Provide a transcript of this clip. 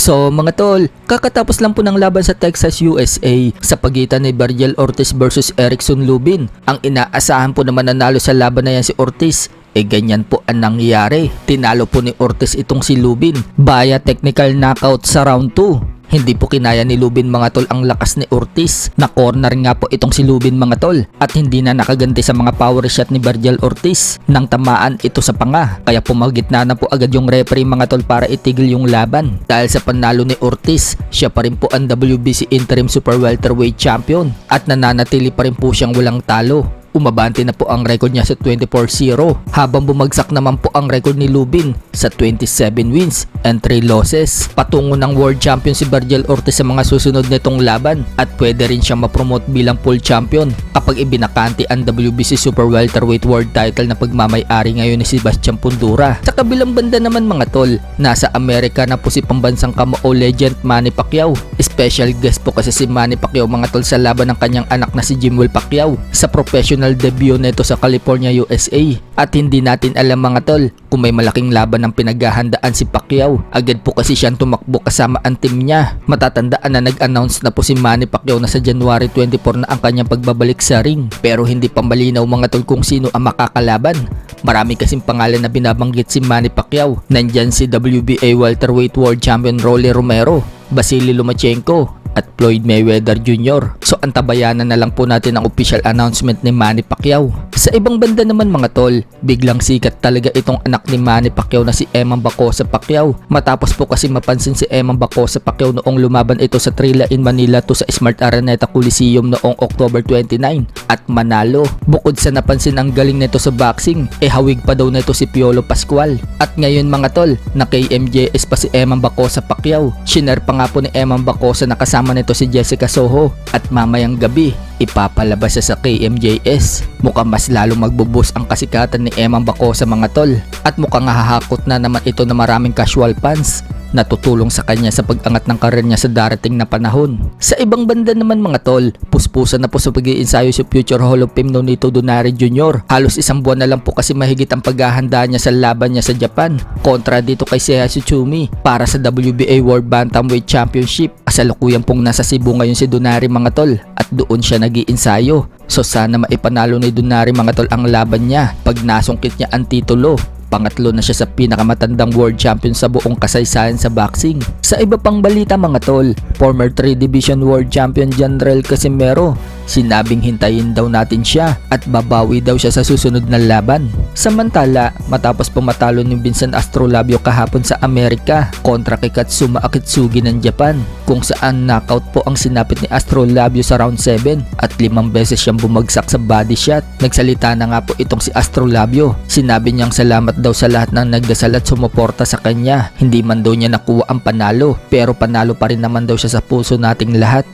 So mga tol, kakatapos lang po ng laban sa Texas, USA sa pagitan ni Vergel Ortiz versus Erickson Lubin. Ang inaasahan po naman nanalo sa laban na yan si Ortiz. Ganyan po ang nangyari. Tinalo po ni Ortiz itong si Lubin via technical knockout sa round 2. Hindi po kinaya ni Lubin mga tol ang lakas ni Ortiz. Na corner nga po itong si Lubin mga tol. At hindi na nakaganti sa mga power shot ni Vergel Ortiz. Nang tamaan ito sa panga. Kaya pumagitna na po agad yung referee mga tol para itigil yung laban. Dahil sa panalo ni Ortiz, siya pa rin po ang WBC Interim Super Welterweight Champion. At nananatili pa rin po siyang walang talo. Umabante na po ang record niya sa 24-0 habang bumagsak naman po ang record ni Lubin sa 27 wins and 3 losses. Patungo ng World Champion si Vergel Ortiz sa mga susunod nitong laban at pwede rin siyang mapromote bilang full champion kapag ibinakante ang WBC Super Welterweight World Title na pagmamay-ari ngayon ni Sebastian Fundora. Sa kabilang banda naman mga tol, nasa Amerika na po si pambansang kamao legend Manny Pacquiao. Special guest po kasi si Manny Pacquiao mga tol sa laban ng kanyang anak na si Jimwell Pacquiao sa professional debut nito sa California, USA. At hindi natin alam mga tol kung may malaking laban ng pinaghahandaan si Pacquiao. Agad po kasi siyang tumakbo kasama ang team niya. Matatandaan na nag-announce na po si Manny Pacquiao na sa January 24 na ang kanyang pagbabalik sa ring. Pero hindi pa malinaw mga tol kung sino ang makakalaban. Marami kasing pangalan na binabanggit si Manny Pacquiao. Nandyan si WBA Welterweight World Champion Rolly Romero, Vasily Lomachenko at Floyd Mayweather Jr. So antabayanan na lang po natin ang official announcement ni Manny Pacquiao. Sa ibang banda naman mga tol, biglang sikat talaga itong anak ni Manny Pacquiao na si Eman Bacosa Pacquiao. Matapos po kasi mapansin si Eman Bacosa Pacquiao noong lumaban ito sa Trilla in Manila to sa Smart Araneta Coliseum noong October 29 at manalo. Bukod sa napansin ang galing nito sa boxing, hawig pa daw nito si Piolo Pascual. At ngayon mga tol, na KMJS pa si Eman Bacosa Pacquiao. Shiner pa nga po ni Eman Bacosa na kasama nito si Jessica Soho at mamayang gabi ipapalabas siya sa KMJS. Mukhang mas lalo magbubus ang kasikatan ni Eman Bacosa mga tol at mukhang hahakot na naman ito na maraming casual fans na tutulong sa kanya sa pag-angat ng karir niya sa darating na panahon. Sa ibang banda naman mga tol, puspusan na po sa pag-iinsayo si future Hall of Fame Nonito Donaire Jr. Halos isang buwan na lang po kasi mahigit ang paghahanda niya sa laban niya sa Japan kontra dito kay Seiya Tsutsumi para sa WBA World Bantamweight Championship. Kasalukuyan pong nasa Cebu ngayon si Donaire mga tol at doon siya nag-iinsayo. So sana maipanalo ni Donaire mga tol ang laban niya pag nasungkit niya ang titulo. Pangatlo na siya sa pinakamatandang world champion sa buong kasaysayan sa boxing. Sa iba pang balita mga tol, former 3 Division World Champion Janrell Casimero, sinabing hintayin daw natin siya at babawi daw siya sa susunod na laban. Samantala, matapos pumatalo ni Vincent Astrolabio kahapon sa Amerika kontra kay Katsuma Akitsugi ng Japan, kung saan knockout po ang sinapit ni Astrolabio sa round 7 at 5 beses siyang bumagsak sa body shot. Nagsalita na nga po itong si Astrolabio. Sinabi niyang salamat daw sa lahat ng nagdasal at sumuporta sa kanya. Hindi man daw niya nakuha ang panalo, pero panalo pa rin naman daw siya sa puso nating lahat.